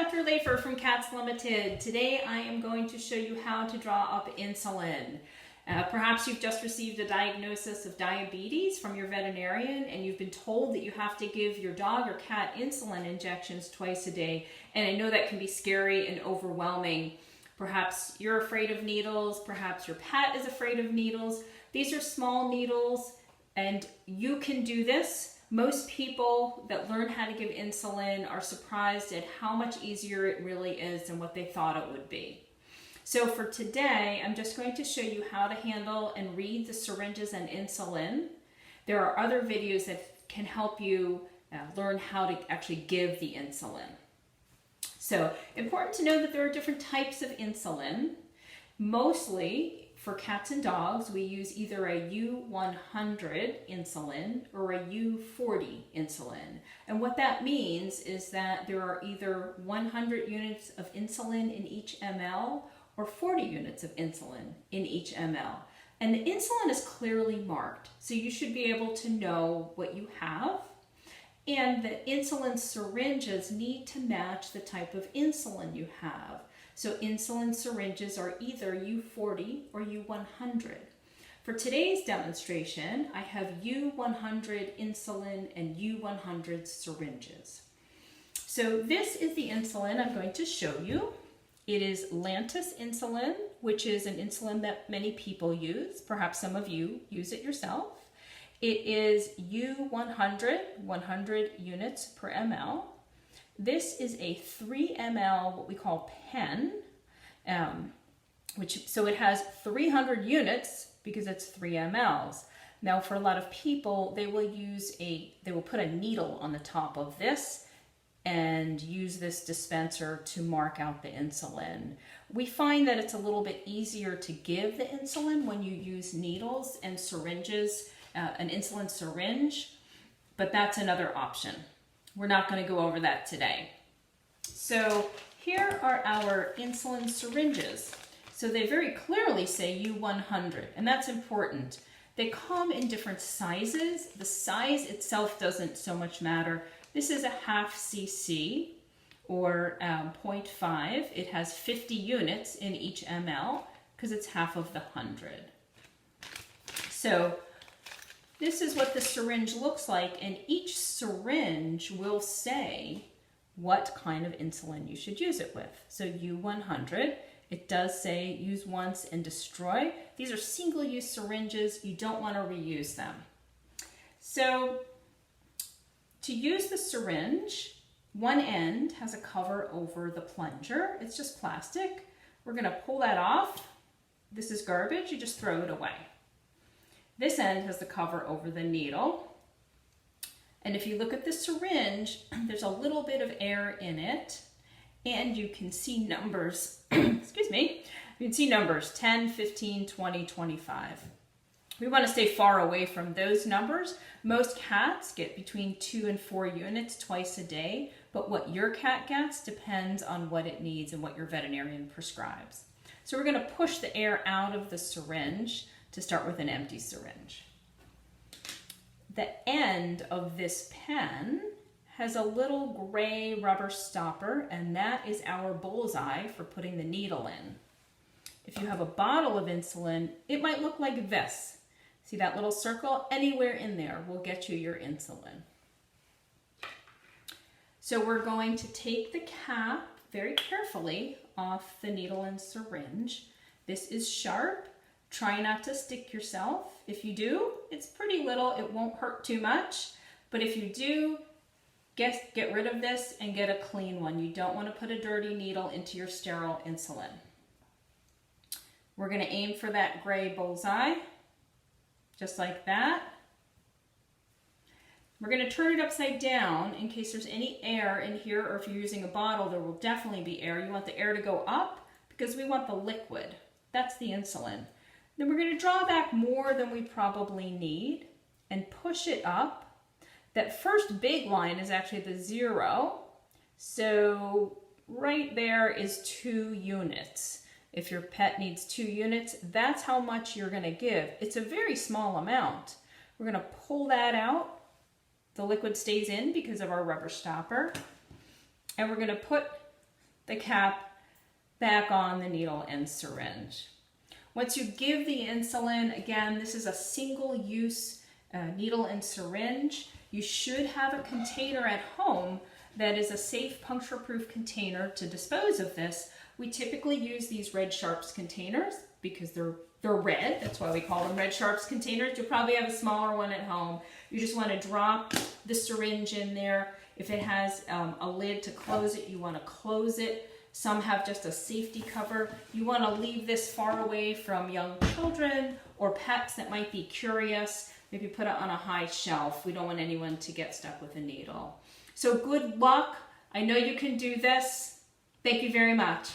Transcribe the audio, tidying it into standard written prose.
Dr. Lafer from Cats Limited. Today I am going to show you how to draw up insulin. Perhaps you've just received a diagnosis of diabetes from your veterinarian and you've been told that you have to give your dog or cat insulin injections twice a day. And I know that can be scary and overwhelming. Perhaps you're afraid of needles, perhaps your pet is afraid of needles. These are small needles and you can do this. Most people that learn how to give insulin are surprised at how much easier it really is than what they thought it would be. So for today, I'm just going to show you how to handle and read the syringes and insulin. There are other videos that can help you learn how to actually give the insulin. So important to know that there are different types of insulin. Mostly for cats and dogs, we use either a U100 insulin or a U40 insulin. And what that means is that there are either 100 units of insulin in each ml or 40 units of insulin in each ml. And the insulin is clearly marked, so you should be able to know what you have. And the insulin syringes need to match the type of insulin you have. So insulin syringes are either U40 or U100. For today's demonstration, I have U100 insulin and U100 syringes. So this is the insulin I'm going to show you. It is Lantus insulin, which is an insulin that many people use. Perhaps some of you use it yourself. It is U100, 100 units per ml. This is a 3 ml, what we call pen, so it has 300 units because it's 3 mLs. Now for a lot of people, they will put a needle on the top of this and use this dispenser to mark out the insulin. We find that it's a little bit easier to give the insulin when you use needles and syringes, an insulin syringe, but that's another option. We're not going to go over that today. So here are our insulin syringes. So they very clearly say U100, and that's important. They come in different sizes. The size itself doesn't so much matter. This is a half cc or 0.5. It has 50 units in each ml because it's half of the 100. So this is what the syringe looks like, and each syringe will say what kind of insulin you should use it with. So U100, it does say use once and destroy. These are single-use syringes. You don't want to reuse them. So to use the syringe, one end has a cover over the plunger. It's just plastic. We're going to pull that off. This is garbage. You just throw it away. This end has the cover over the needle. And if you look at the syringe, there's a little bit of air in it. And you can see numbers, excuse me, you can see numbers 10, 15, 20, 25. We want to stay far away from those numbers. Most cats get between 2 and 4 units twice a day, but what your cat gets depends on what it needs and what your veterinarian prescribes. So we're going to push the air out of the syringe to start with an empty syringe. The end of this pen has a little gray rubber stopper, and that is our bullseye for putting the needle in. If you have a bottle of insulin, it might look like this. See that little circle? Anywhere in there will get you your insulin. So we're going to take the cap very carefully off the needle and syringe. This is sharp. Try not to stick yourself. If you do, it's pretty little. It won't hurt too much. But if you do, get rid of this and get a clean one. You don't want to put a dirty needle into your sterile insulin. We're going to aim for that gray bullseye, just like that. We're going to turn it upside down in case there's any air in here, or if you're using a bottle, there will definitely be air. You want the air to go up because we want the liquid. That's the insulin. Then we're going to draw back more than we probably need and push it up. That first big line is actually the 0. So right there is 2 units. If your pet needs 2 units, that's how much you're going to give. It's a very small amount. We're going to pull that out. The liquid stays in because of our rubber stopper. And we're going to put the cap back on the needle and syringe. Once you give the insulin, again, this is a single-use needle and syringe. You should have a container at home that is a safe puncture-proof container to dispose of this. We typically use these Red Sharps containers because they're red. That's why we call them Red Sharps containers. You'll probably have a smaller one at home. You just want to drop the syringe in there. If it has a lid to close it, you want to close it. Some have just a safety cover. You want to leave this far away from young children or pets that might be curious. Maybe put it on a high shelf. We don't want anyone to get stuck with a needle. So good luck. I know you can do this. Thank you very much.